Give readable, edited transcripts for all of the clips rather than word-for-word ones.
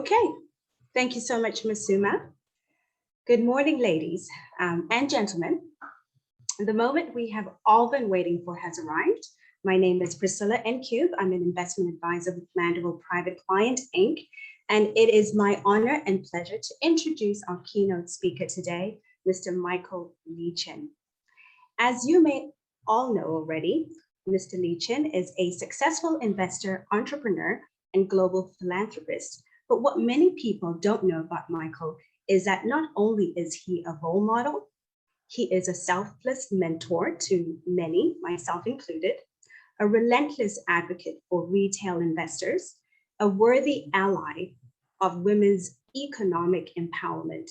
Okay, thank you so much, Ms. Suma. Good morning, ladies and gentlemen. The moment we have all been waiting for has arrived. My name is Priscilla Ncube. I'm an investment advisor with Mandeville Private Client, Inc. And it is my honor and pleasure to introduce our keynote speaker today, Mr. Michael Lee-Chin. As you may all know already, Mr. Lee-Chin is a successful investor, entrepreneur, and global philanthropist. But what many people don't know about Michael is that not only is he a role model, he is a selfless mentor to many, myself included, a relentless advocate for retail investors, a worthy ally of women's economic empowerment.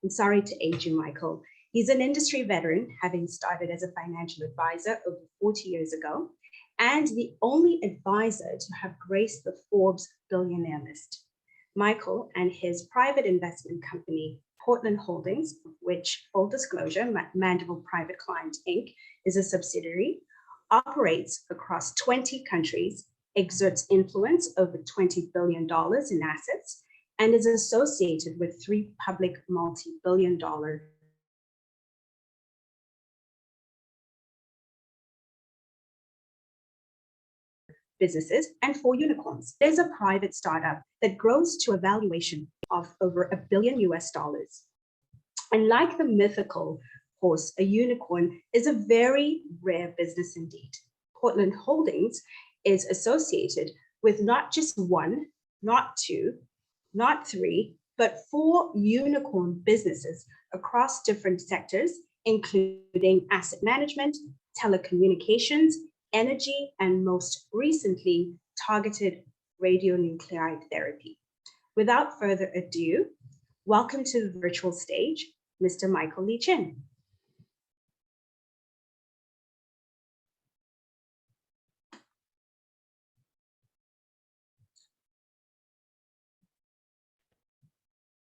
I'm sorry to age you, Michael. He's an industry veteran, having started as a financial advisor over 40 years ago, and the only advisor to have graced the Forbes billionaire list. Michael and his private investment company, Portland Holdings, which, full disclosure, Mandeville Private Client, Inc., is a subsidiary, operates across 20 countries, exerts influence over $20 billion in assets, and is associated with 3 public multi-billion-dollar businesses and 4 unicorns. There's a private startup that grows to a valuation of over $1 billion US. And like the mythical horse, a unicorn is a very rare business indeed. Portland Holdings is associated with not just 1, not 2, not 3, but 4 unicorn businesses across different sectors, including asset management, telecommunications, energy, and most recently, targeted radionuclide therapy. Without further ado, welcome to the virtual stage, Mr. Michael Lee-Chin.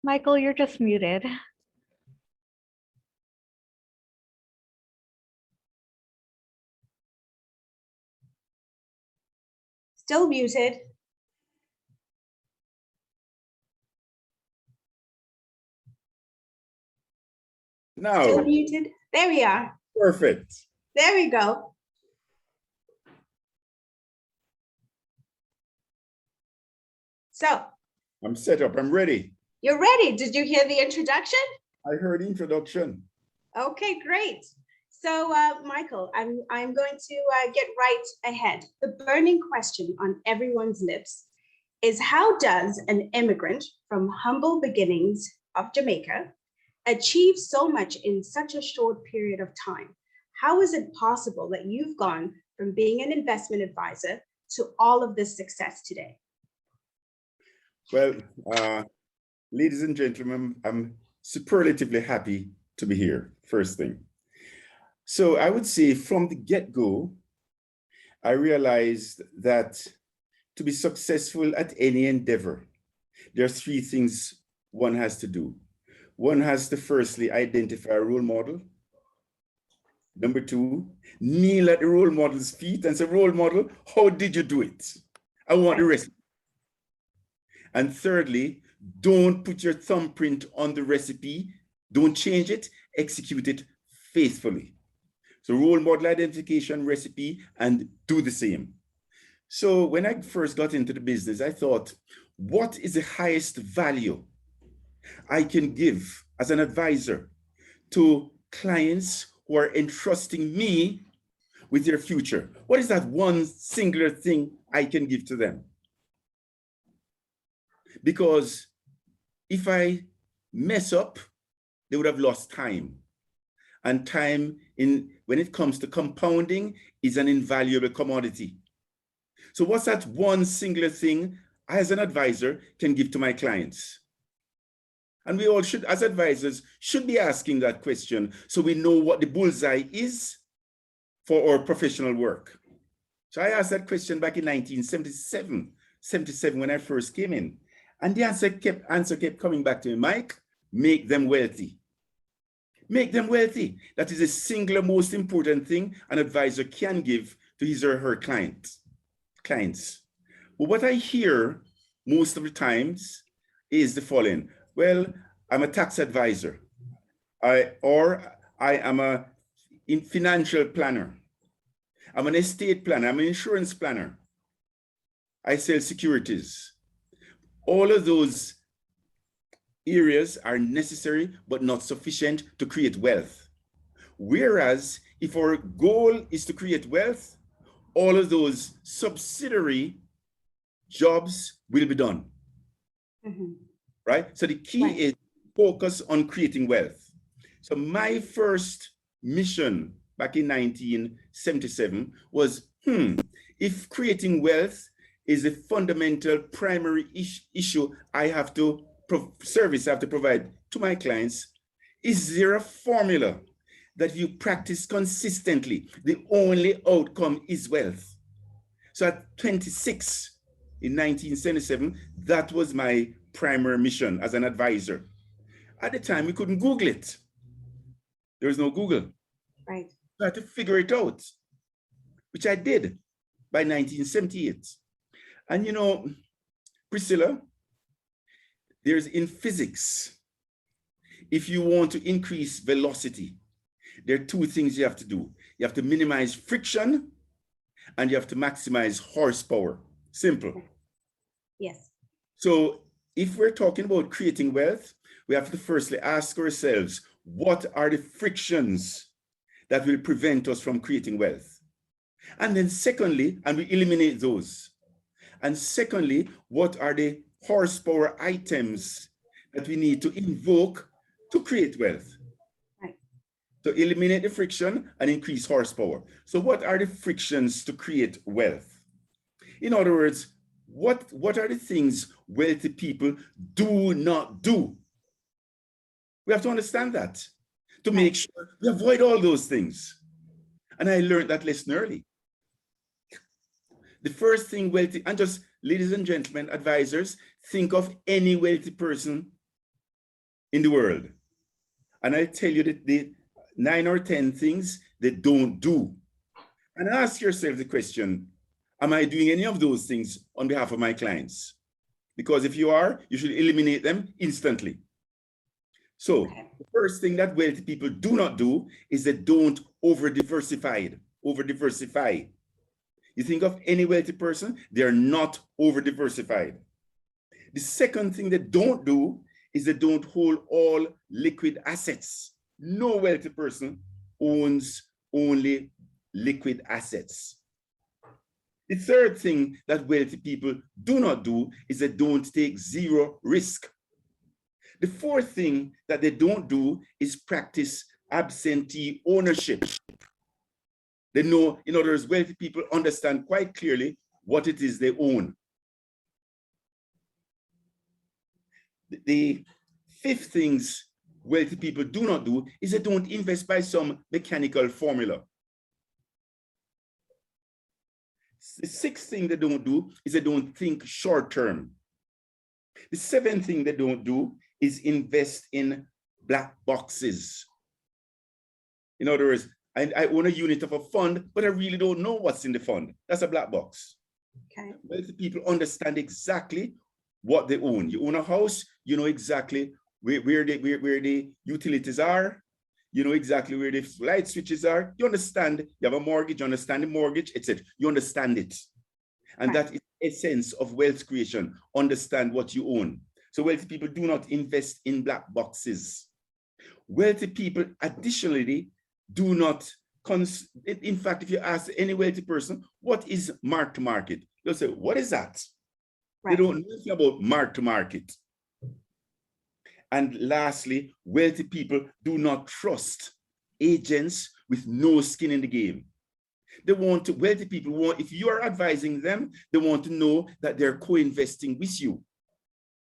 Michael, you're just muted. Still muted. No. Still muted. There we are. Perfect. There we go. So. I'm set up. I'm ready. You're ready. Did you hear the introduction? I heard introduction. Okay, great. So, Michael, I'm going to get right ahead. The burning question on everyone's lips is, how does an immigrant from humble beginnings of Jamaica achieve so much in such a short period of time? How is it possible that you've gone from being an investment advisor to all of this success today? Well, ladies and gentlemen, I'm superlatively happy to be here, first thing. So I would say from the get-go, I realized that to be successful at any endeavor, there are 3 things one has to do. One has to firstly identify a role model. Number 2, kneel at the role model's feet and say, role model, how did you do it? I want the recipe. And thirdly, don't put your thumbprint on the recipe. Don't change it, execute it faithfully. So role model identification, recipe, and do the same. So when I first got into the business, I thought, what is the highest value I can give as an advisor to clients who are entrusting me with their future? What is that one singular thing I can give to them? Because if I mess up, they would have lost time. And time, when it comes to compounding, is an invaluable commodity. So what's that one singular thing I, as an advisor, can give to my clients? And we all should, as advisors, should be asking that question so we know what the bullseye is for our professional work. So I asked that question back in 1977 when I first came in. And the answer kept coming back to me, Mike, make them wealthy. Make them wealthy. That is the singular most important thing an advisor can give to his or her clients. But what I hear most of the times is the following. Well, I'm a tax advisor, I am a financial planner. I'm an estate planner, I'm an insurance planner. I sell securities. All of those areas are necessary but not sufficient to create wealth. Whereas if our goal is to create wealth, all of those subsidiary jobs will be done. Right? So the key is focus on creating wealth. So my first mission back in 1977 was, if creating wealth is a fundamental primary issue I have to provide to my clients, is there a formula that you practice consistently? The only outcome is wealth. So at 26 in 1977, that was my primary mission as an advisor. At the time, we couldn't Google it. There was no Google. Right. So I had to figure it out, which I did by 1978. And you know, Priscilla, there's in physics, if you want to increase velocity, there are two things you have to do. You have to minimize friction and you have to maximize horsepower. Simple. Yes. So if we're talking about creating wealth, we have to firstly ask ourselves, what are the frictions that will prevent us from creating wealth? And then secondly, and we eliminate those. And secondly, what are the horsepower items that we need to invoke to create wealth? Right. So eliminate the friction and increase horsepower. So what are the frictions to create wealth? In other words, what are the things wealthy people do not do? We have to understand that to make sure we avoid all those things. And I learned that lesson early. The first thing wealthy, and just ladies and gentlemen, advisors, think of any wealthy person in the world. And I'll tell you that the 9 or 10 things they don't do. And ask yourself the question, am I doing any of those things on behalf of my clients? Because if you are, you should eliminate them instantly. So the first thing that wealthy people do not do is they don't over-diversify. You think of any wealthy person, they're not over-diversified. The second thing they don't do is they don't hold all liquid assets. No wealthy person owns only liquid assets. The third thing that wealthy people do not do is they don't take zero risk. The fourth thing that they don't do is practice absentee ownership. They know, in other words, wealthy people understand quite clearly what it is they own. The fifth things wealthy people do not do is they don't invest by some mechanical formula. The sixth thing they don't do is they don't think short term. The seventh thing they don't do is invest in black boxes. In other words, I own a unit of a fund, but I really don't know what's in the fund. That's a black box. Okay. Wealthy people understand exactly what they own. You own a house, you know exactly where the utilities are. You know exactly where the light switches are. You understand, you have a mortgage, you understand the mortgage, etc. You understand it. And that is the essence of wealth creation. Understand what you own. So wealthy people do not invest in black boxes. Wealthy people additionally do not, in fact, if you ask any wealthy person, what is mark to market? They'll say, what is that? They don't know anything about mark to market. And lastly, wealthy people do not trust agents with no skin in the game. They want to, wealthy people want, if you are advising them, they want to know that they're co-investing with you.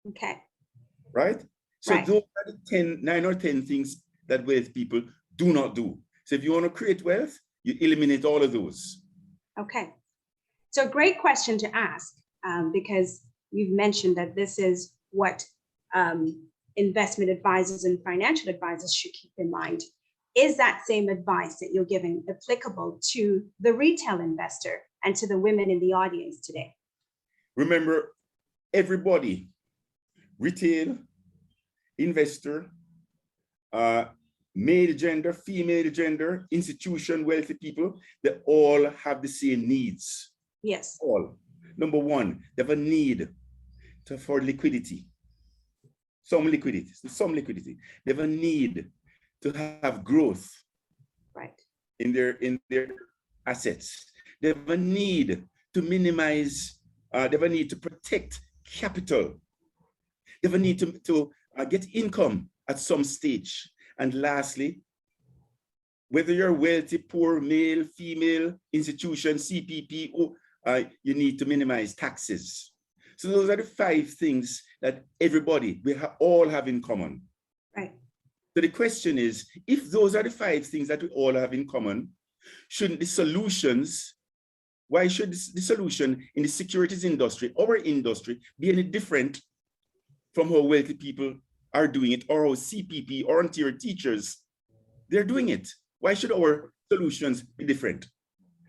Okay. Right? So those are the 9 or 10 things that wealthy people do not do. So if you want to create wealth, you eliminate all of those. Okay. So great question to ask, because you've mentioned that this is what investment advisors and financial advisors should keep in mind. Is that same advice that you're giving applicable to the retail investor and to the women in the audience today? Remember, everybody, retail, investor, male gender, female gender, institution, wealthy people, they all have the same needs. Yes. All. Number one, they have a need for liquidity. Some liquidity. They have a need to have growth, right, in their assets. They have a need to minimize, they have a need to protect capital. They have a need to get income at some stage. And lastly, whether you're wealthy, poor, male, female, institution, CPP, you need to minimize taxes. So those are the 5 things that everybody, we all have in common. right. So the question is, if those are the 5 things that we all have in common, shouldn't the solutions, why should the solution in the securities industry, our industry, be any different from how wealthy people are doing it, or how CPP or on-tier teachers, they're doing it? Why should our solutions be different?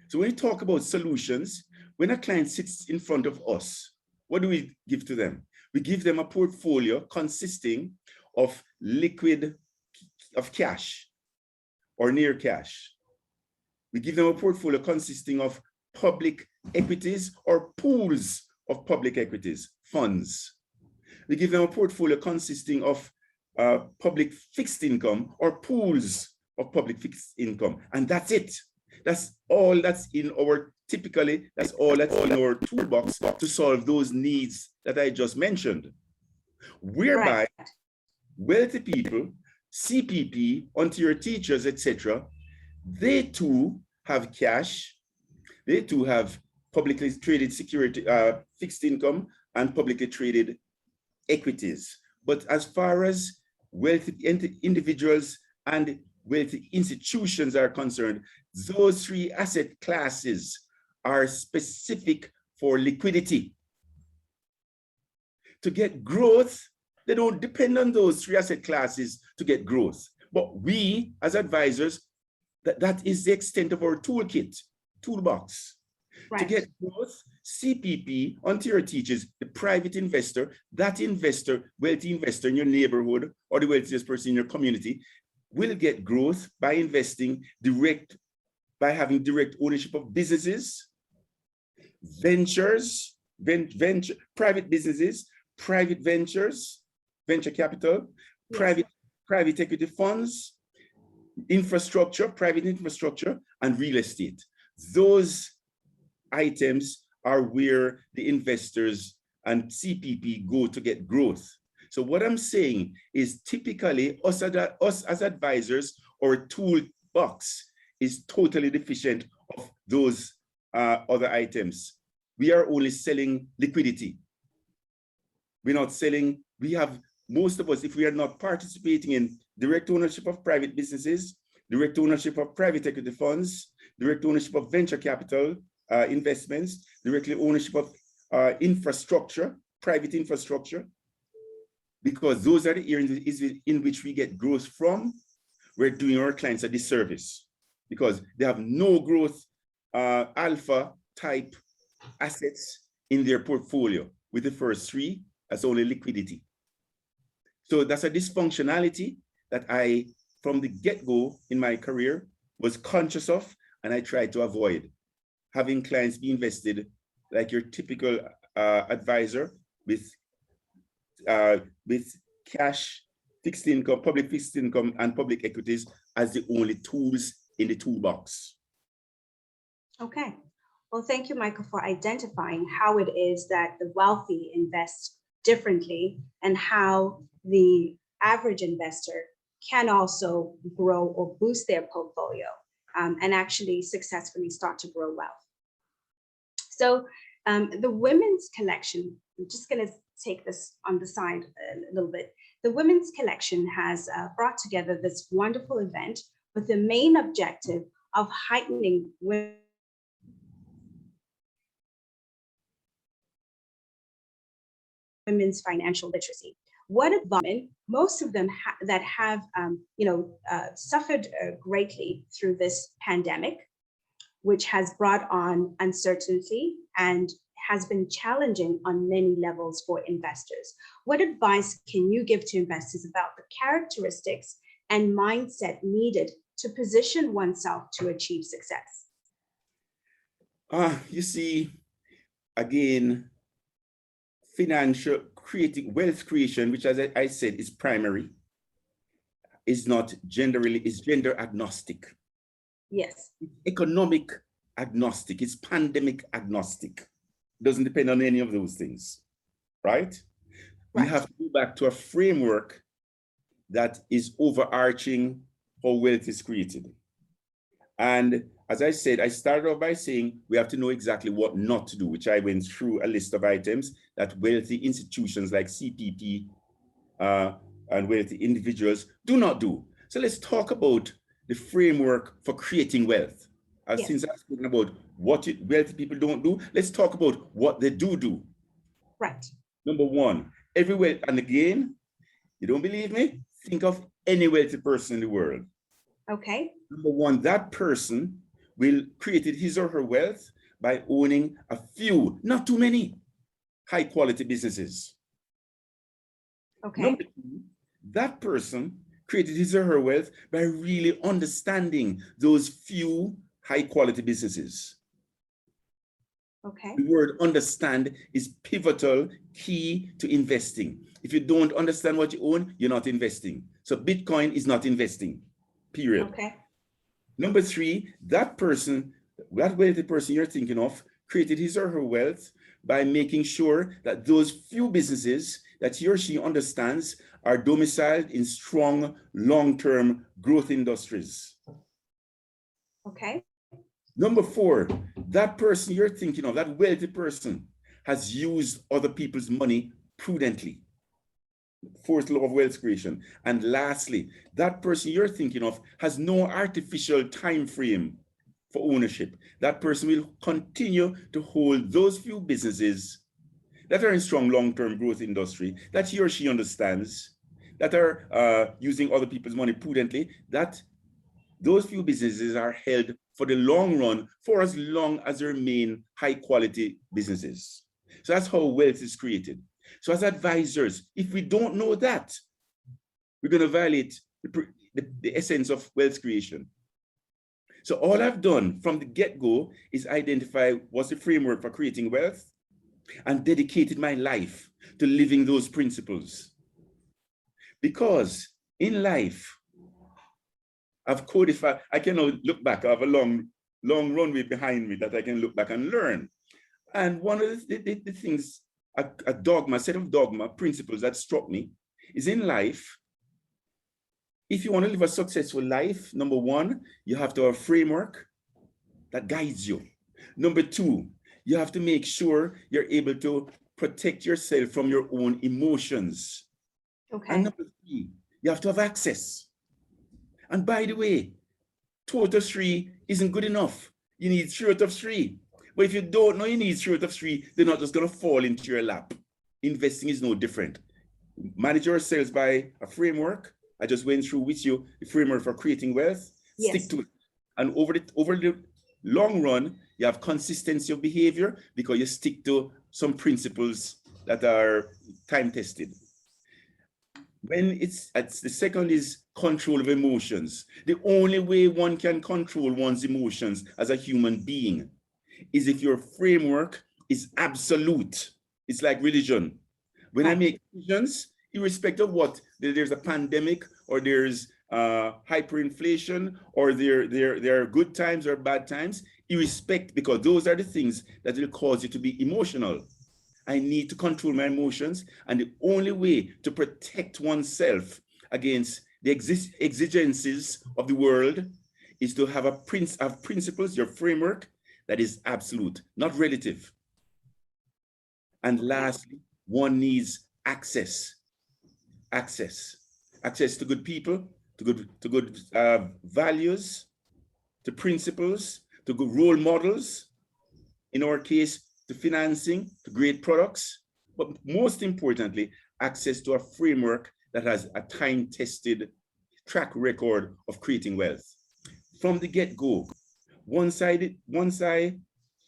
So when we talk about solutions, when a client sits in front of us, what do we give to them? We give them a portfolio consisting of of cash or near cash. We give them a portfolio consisting of public equities or pools of public equities, funds. We give them a portfolio consisting of public fixed income or pools of public fixed income. And that's it. That's all that's in our, that's all that's in our toolbox to solve those needs that I just mentioned. Whereby wealthy people, CPP, on-tier teachers, etc., they too have cash, they too have publicly traded security, fixed income, and publicly traded equities. But as far as wealthy individuals and wealthy institutions are concerned, those 3 asset classes are specific for liquidity. To get growth, they don't depend on those 3 asset classes to get growth. But we, as advisors, that is the extent of our toolbox. Right. To get growth, CPP, on-tier teachers, the private investor, that investor, wealthy investor in your neighborhood or the wealthiest person in your community, will get growth by investing by having direct ownership of businesses, ventures, private businesses, private ventures, venture capital, yes, private equity funds, infrastructure, private infrastructure, and real estate. Those items are where the investors and CPP go to get growth. So what I'm saying is typically us as advisors, our toolbox is totally deficient of those other items. We are only selling liquidity. We're not selling, most of us, if we are not participating in direct ownership of private businesses, direct ownership of private equity funds, direct ownership of venture capital investments, directly ownership of infrastructure, private infrastructure, because those are the areas in which we get growth from, we're doing our clients a disservice because they have no growth alpha type assets in their portfolio. With the first 3, that's only liquidity. So that's a dysfunctionality that I, from the get-go in my career, was conscious of, and I tried to avoid. Having clients be invested like your typical advisor with cash, fixed income, public fixed income, and public equities as the only tools in the toolbox. Okay. Well, thank you, Michael, for identifying how it is that the wealthy invest differently and how the average investor can also grow or boost their portfolio and actually successfully start to grow wealth. So the women's collection, I'm just going to take this on the side a little bit. The women's collection has brought together this wonderful event with the main objective of heightening women's financial literacy. What about women? Most of them that have suffered greatly through this pandemic, which has brought on uncertainty and has been challenging on many levels for investors. What advice can you give to investors about the characteristics and mindset needed to position oneself to achieve success? You see, again, financial creating wealth creation, which as I said is primary, is not is gender agnostic. Yes. Economic agnostic, it's pandemic agnostic. Doesn't depend on any of those things, right? We have to go back to a framework that is overarching how wealth is created. And as I said, I started off by saying we have to know exactly what not to do, which I went through a list of items that wealthy institutions like CPP and wealthy individuals do not do. So let's talk about the framework for creating wealth. Since I've spoken about what wealthy people don't do, let's talk about what they do. Right. Number one, everywhere, and again, you don't believe me? Think of any wealthy person in the world. Okay. Number one, that person will create his or her wealth by owning a few, not too many, high quality businesses. Okay. Number two, that person created his or her wealth by really understanding those few high quality businesses. Okay. The word understand is pivotal, key to investing. If you don't understand what you own, you're not investing. So Bitcoin is not investing, period. Okay. Number three, that wealthy person you're thinking of created his or her wealth by making sure that those few businesses that he or she understands are domiciled in strong, long-term growth industries. Okay. Number four, that person you're thinking of, that wealthy person, has used other people's money prudently. Fourth law of wealth creation. And lastly, that person you're thinking of has no artificial time frame for ownership. That person will continue to hold those few businesses that are in strong long-term growth industry, that he or she understands, that are using other people's money prudently, that those few businesses are held for the long run, for as long as they remain high quality businesses. So that's how wealth is created. So as advisors, if we don't know that, we're going to violate the essence of wealth creation. So all I've done from the get-go is identify what's the framework for creating wealth and dedicated my life to living those principles. Because in life, I've codified, I cannot look back, I have a long runway behind me that I can look back and learn. And one of the things, a set of dogma principles that struck me is in life, if you want to live a successful life, number one, you have to have a framework that guides you. Number two, you have to make sure you're able to protect yourself from your own emotions. Okay. And number three, you have to have access. And by the way, 2 out of 3 isn't good enough. You need 3 out of 3. But if you don't know you need 3 out of 3, they're not just going to fall into your lap. Investing is no different. Manage yourselves by a framework. I just went through with you the framework for creating wealth. Yes. Stick to it. And over the long run, you have consistency of behavior because you stick to some principles that are time tested. When the second is control of emotions. The only way one can control one's emotions as a human being is if your framework is absolute. It's like religion. When I make decisions, irrespective of what, there's a pandemic or there's hyperinflation or there are good times or bad times, because those are the things that will cause you to be emotional. I need to control my emotions, and the only way to protect oneself against the exigencies of the world is to have principles, your framework that is absolute, not relative. And lastly, one needs access to good people, to good values, to principles, to good role models. In our case, to financing, to great products, but most importantly, access to a framework that has a time-tested track record of creating wealth. From the get-go, once I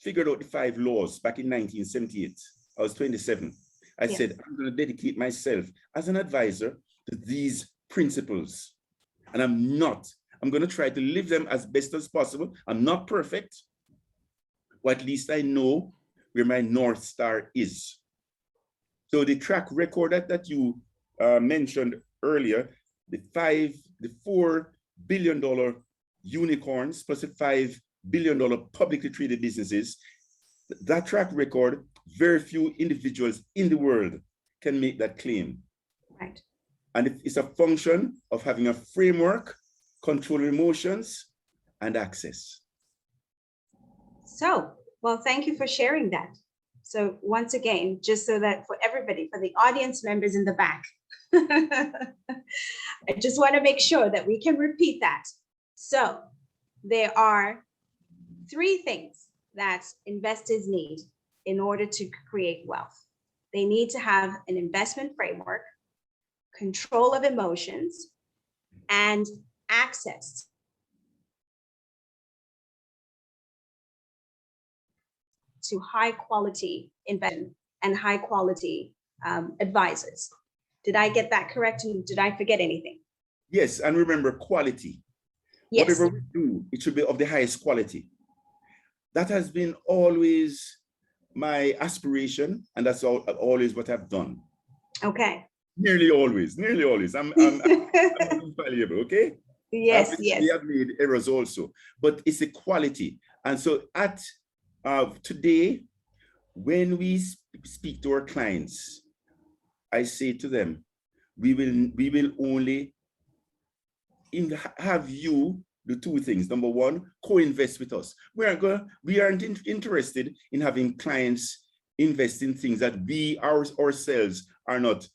figured out the 5 laws back in 1978, I was 27. I said, I'm going to dedicate myself as an advisor to these principles. And I'm going to try to live them as best as possible. I'm not perfect, but at least I know where my North Star is. So the track record that you mentioned earlier, the $4 billion unicorns plus the $5 billion publicly traded businesses, that track record, very few individuals in the world can make that claim. Right. And it's a function of having a framework, control emotions, and access. So, well, thank you for sharing that. So once again, just so that for everybody, for the audience members in the back, I just want to make sure that we can repeat that. So there are 3 things that investors need in order to create wealth. They need to have an investment framework, control of emotions, and access to high quality investment and high quality advisors. Did I get that correct? And did I forget anything? Yes, and remember quality. Yes. Whatever we do, it should be of the highest quality. That has been always my aspiration, and that's always what I've done. Okay. Nearly always. I'm infallible, okay? Yes, We have made errors also, but it's the quality. And so at today, when we speak to our clients, I say to them, we will only have you do 2 things. Number 1, co-invest with us. We aren't interested in having clients invest in things that we ourselves are not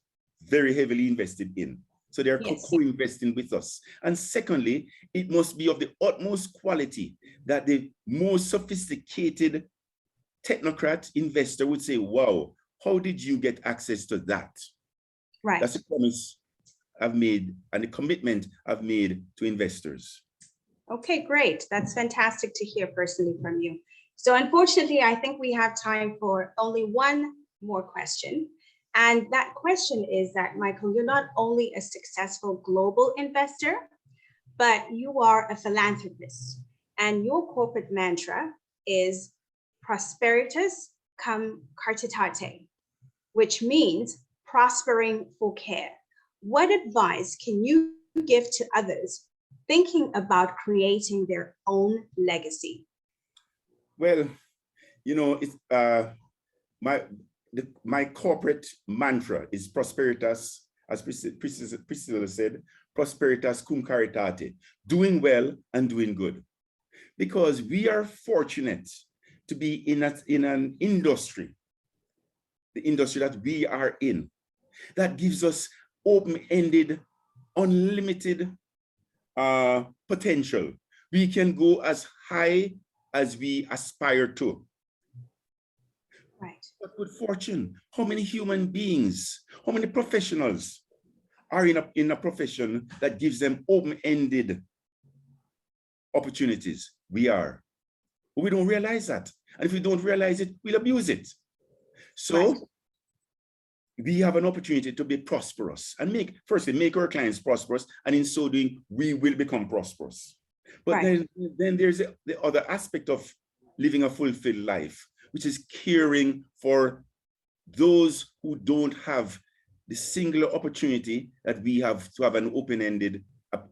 very heavily invested in. So they're co-investing with us. And secondly, it must be of the utmost quality that the most sophisticated technocrat investor would say, wow, how did you get access to that? Right. That's the promise I've made and the commitment I've made to investors. Okay, great. That's fantastic to hear personally from you. So unfortunately, I think we have time for only one more question. And that question is that, Michael, you're not only a successful global investor, but you are a philanthropist. And your corporate mantra is prosperitas cum caritate, which means prospering for care. What advice can you give to others thinking about creating their own legacy? Well, you know, it's my corporate mantra is prosperitas, as Priscilla said, prosperitas cum caritate, doing well and doing good. Because we are fortunate to be in an industry, the industry that we are in, that gives us open-ended, unlimited potential. We can go as high as we aspire to. Right. What good fortune. How many human beings, how many professionals are in a profession that gives them open-ended opportunities? We are. But we don't realize that. And if we don't realize it, we'll abuse it. So right. We have an opportunity to be prosperous and firstly, make our clients prosperous. And in so doing, we will become prosperous. But right. then there's the other aspect of living a fulfilled life, which is caring for those who don't have the singular opportunity that we have to have an open-ended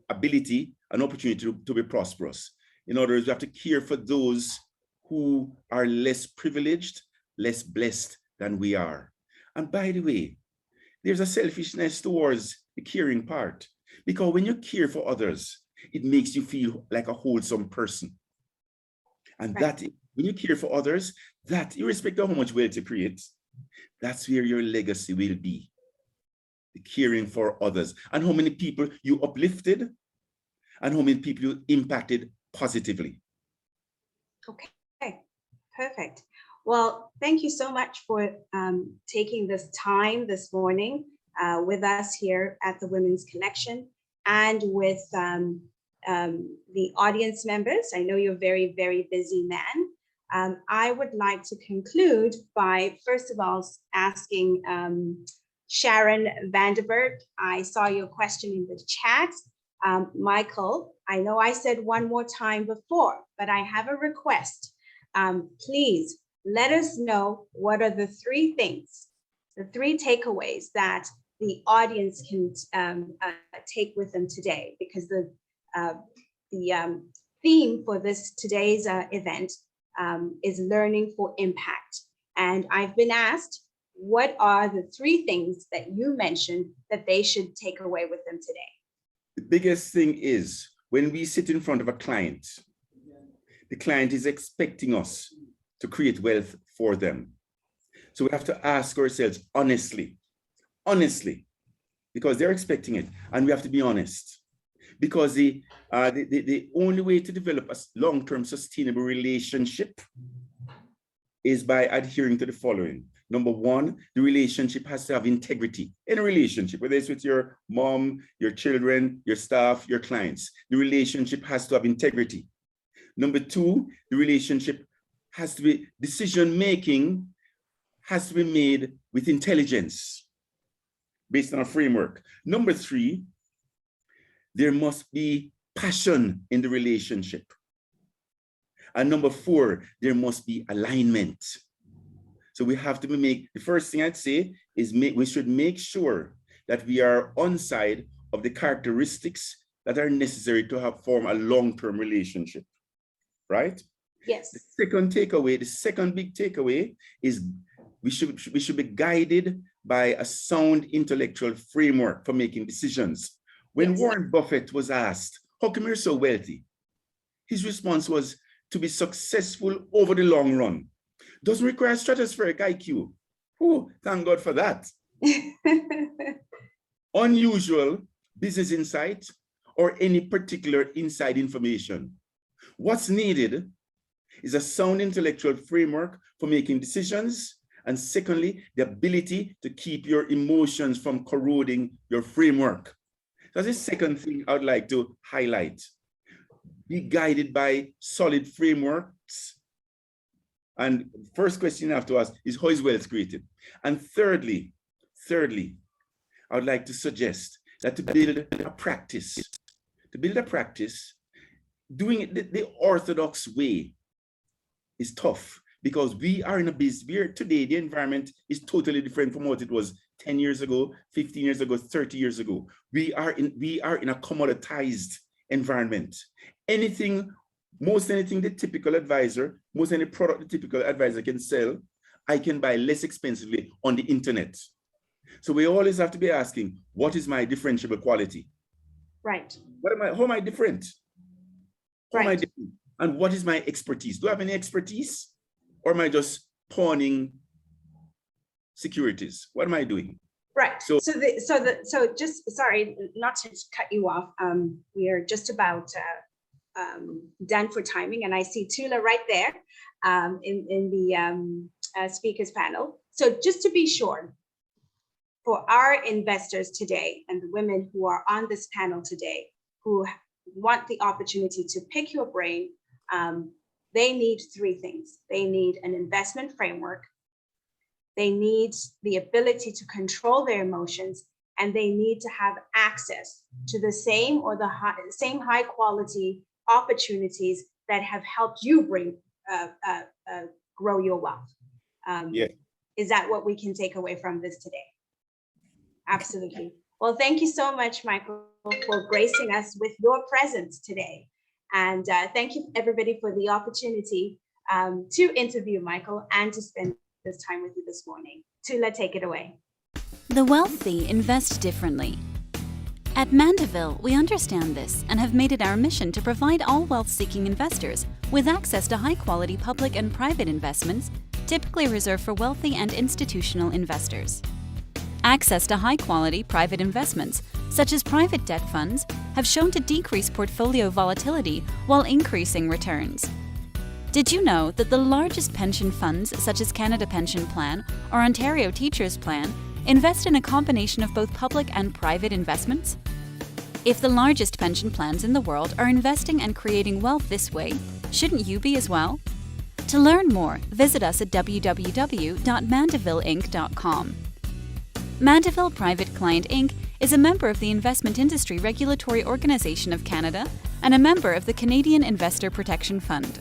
ability, an opportunity to be prosperous. In other words, we have to care for those who are less privileged, less blessed than we are. And by the way, there's a selfishness towards the caring part, because when you care for others, it makes you feel like a wholesome person. And right. that, when you care for others, that irrespective of how much wealth you create, that's where your legacy will be. The caring for others, and how many people you uplifted, and how many people you impacted positively. Okay, perfect. Well, thank you so much for taking this time this morning with us here at the Women's Connection and with the audience members. I know you're a very, very busy man. I would like to conclude by, first of all, asking Sharon Vanderbilt. I saw your question in the chat. Michael, I know I said one more time before, but I have a request. Please let us know what are the three things, the three takeaways that the audience can take with them today, because the theme for today's event is learning for impact. And I've been asked, what are the three things that you mentioned that they should take away with them today? The biggest thing is when we sit in front of a client, the client is expecting us to create wealth for them. So we have to ask ourselves honestly, because they're expecting it, and we have to be honest. Because the only way to develop a long-term sustainable relationship is by adhering to the following. Number one, the relationship has to have integrity. In a relationship, whether it's with your mom, your children, your staff, your clients, the relationship has to have integrity. Number two, the relationship has to be, decision-making has to be made with intelligence based on a framework. Number three, there must be passion in the relationship. And number four, there must be alignment. So we have to the first thing I'd say is we should make sure that we are on side of the characteristics that are necessary to form a long-term relationship, right? Yes. The second big takeaway is we should be guided by a sound intellectual framework for making decisions. When Yes. Warren Buffett was asked, how come you're so wealthy? His response was, to be successful over the long run doesn't require stratospheric IQ. Oh, thank God for that. Unusual business insight or any particular inside information. What's needed is a sound intellectual framework for making decisions, and secondly, the ability to keep your emotions from corroding your framework. That's the second thing I would like to highlight. Be guided by solid frameworks. And first question you have to ask is, how is wealth created? And thirdly, I would like to suggest that to build a practice, doing it the orthodox way is tough, because we are in a business. Today, the environment is totally different from what it was 10 years ago, 15 years ago, 30 years ago. We are in a commoditized environment. Most anything the typical advisor, most any product the typical advisor can sell, I can buy less expensively on the internet. So we always have to be asking, what is my differentiable quality? Right. How am I different? How am I Right. different? And what is my expertise? Do I have any expertise? Or am I just pawning securities? What am I doing? Right. So Just sorry, not to cut you off. We are just about done for timing, and I see Tula right there in the speakers panel. So just to be sure, for our investors today and the women who are on this panel today who want the opportunity to pick your brain, they need three things. They need an investment framework. They need the ability to control their emotions, and they need to have access to the same or the same high quality opportunities that have helped you grow your wealth. Yeah. Is that what we can take away from this today? Absolutely. Well, thank you so much, Michael, for gracing us with your presence today. And thank you, everybody, for the opportunity to interview Michael and to spend this time with you this morning. Tula, take it away. The wealthy invest differently. At Mandeville, we understand this and have made it our mission to provide all wealth-seeking investors with access to high-quality public and private investments, typically reserved for wealthy and institutional investors. Access to high-quality private investments, such as private debt funds, have shown to decrease portfolio volatility while increasing returns. Did you know that the largest pension funds, such as Canada Pension Plan or Ontario Teachers Plan, invest in a combination of both public and private investments? If the largest pension plans in the world are investing and creating wealth this way, shouldn't you be as well? To learn more, visit us at www.mandevilleinc.com. Mandeville Private Client Inc. is a member of the Investment Industry Regulatory Organization of Canada and a member of the Canadian Investor Protection Fund.